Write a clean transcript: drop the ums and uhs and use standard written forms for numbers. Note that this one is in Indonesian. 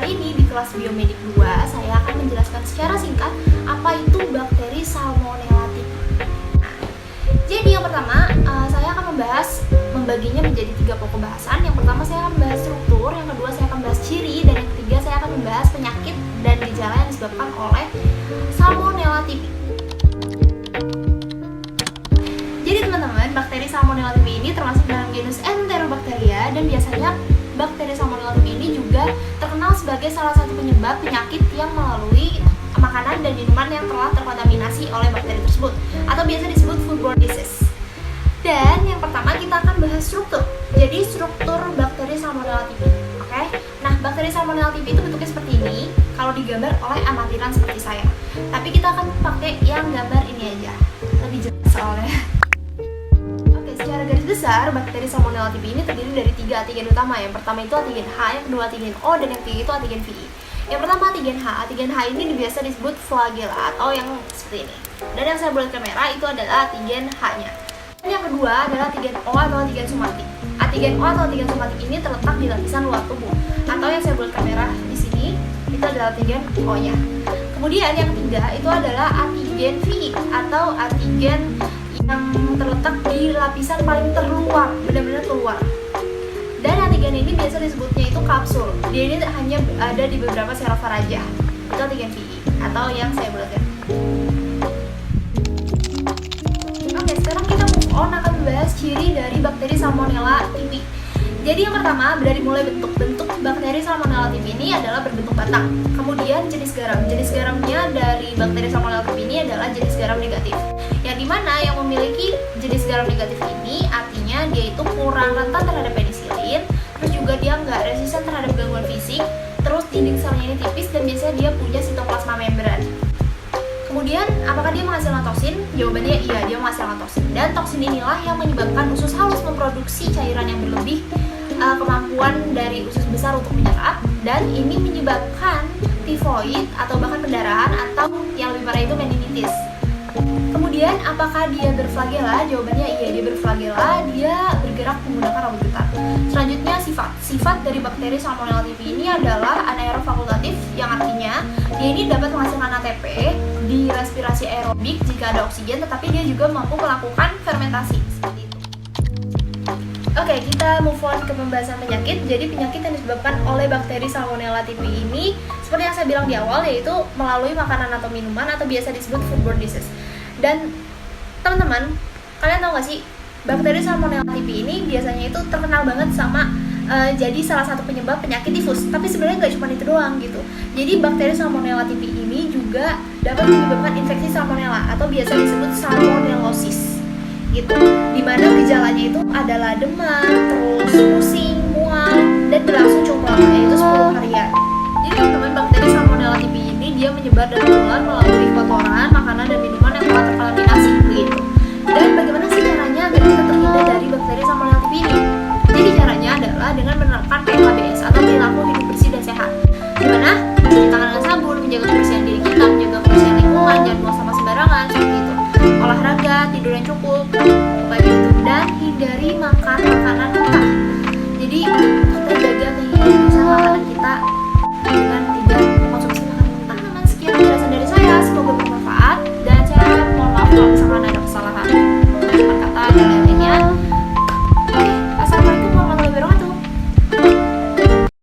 kali ini di kelas Biomedik 2 saya akan menjelaskan secara singkat apa itu bakteri Salmonella typhi. Jadi yang pertama saya akan membaginya menjadi 3 pokok bahasan. Yang pertama saya akan membahas struktur, yang kedua saya akan membahas ciri, dan yang ketiga saya akan membahas penyakit dan gejala yang disebabkan oleh Salmonella typhi. Jadi teman-teman, bakteri Salmonella typhi ini termasuk dalam genus Enterobacteria, dan biasanya bakteri Salmonella typhi ini juga terkenal sebagai salah satu penyebab penyakit yang melalui makanan dan minuman yang telah terkontaminasi oleh bakteri tersebut, atau biasa disebut foodborne disease. Dan yang pertama kita akan bahas struktur. Jadi struktur bakteri Salmonella typhi. Oke. Nah, bakteri Salmonella typhi itu bentuknya seperti ini kalau digambar oleh amatiran seperti saya. Tapi kita akan pakai yang gambar ini aja. Lebih jelas soalnya. Oke, secara garis besar bakteri Salmonella typhi ini terdiri dari 3 antigen utama. Yang pertama itu antigen H, yang kedua antigen O, dan yang ketiga itu antigen VI. Yang pertama antigen H. Antigen H ini biasa disebut flagella atau yang seperti ini. Dan yang saya bulatkan merah itu adalah antigen H-nya. Dan yang kedua adalah antigen O atau antigen somatik. Antigen O atau antigen somatik ini terletak di lapisan luar tubuh, atau yang saya bulatkan merah di sini itu adalah antigen O-nya. Kemudian yang ketiga itu adalah antigen VI atau antigen yang terletak di lapisan paling terluar, benar-benar keluar. Dan antigen ini biasa disebutnya itu kapsul. Dia ini hanya ada di beberapa sel farajah. Itu antigen VI atau yang saya bulatkan. Oke, sekarang kita move on akan membahas ciri dari bakteri Salmonella typhi. Jadi yang pertama, dari mulai bentuk bakteri Salmonella typhi ini adalah berbentuk batang. Kemudian jenis garam. Jenis garamnya dari bakteri Salmonella typhi ini adalah jenis garam negatif. Yang dimana yang memiliki jenis garam negatif ini artinya dia itu kurang rentan terhadap penisilin, terus juga dia nggak resisten terhadap gangguan fisik, terus dinding selnya ini tipis, dan biasanya dia punya sitoplasma membran. Kemudian, apakah dia menghasilkan toksin? Jawabannya iya, dia menghasilkan toksin. Dan toksin inilah yang menyebabkan usus halus memproduksi cairan yang berlebih kemampuan dari usus besar untuk menyerap, dan ini menyebabkan tifoid atau bahkan pendarahan, atau yang lebih parah itu meningitis. Kemudian, apakah dia berflagella? Jawabannya iya, dia berflagella. Dia bergerak menggunakan rambut getar. Selanjutnya sifat dari bakteri Salmonella typhi ini adalah anaerob fakultatif, yang artinya dia ini dapat menghasilkan ATP di respirasi aerobik jika ada oksigen, tetapi dia juga mampu melakukan fermentasi seperti itu. Oke, kita move on ke pembahasan penyakit. Jadi penyakit yang disebabkan oleh bakteri Salmonella typhi ini seperti yang saya bilang di awal, yaitu melalui makanan atau minuman atau biasa disebut foodborne disease. Dan teman-teman, kalian tahu gak sih, bakteri Salmonella typhi ini biasanya itu terkenal banget sama jadi salah satu penyebab penyakit tifus. Tapi sebenarnya nggak cuma itu doang gitu. Jadi bakteri Salmonella typhi ini juga dapat menyebabkan infeksi salmonella atau biasa disebut salmonellosis gitu. Dimana gejalanya itu adalah demam, terus pusing, mual, dan berlangsung cukup lama, yaitu 10 harian. Jadi teman-teman, bakteri Salmonella typhi ini dia menyebar dan menular melalui kotoran, makanan, dan minuman yang telah terkontaminasi gitu. Dan bagaimana sih caranya agar kita terhindar dari bakteri Salmonella typhi ini? Jadi caranya adalah dengan menerapkan PHBS atau perilaku hidup bersih dan sehat. Dimana mencuci tangan dengan sabun, menjaga kebersihan diri kita, menjaga kebersihan lingkungan, jangan buang sampah sembarangan, seperti itu. Olahraga, tidur yang cukup,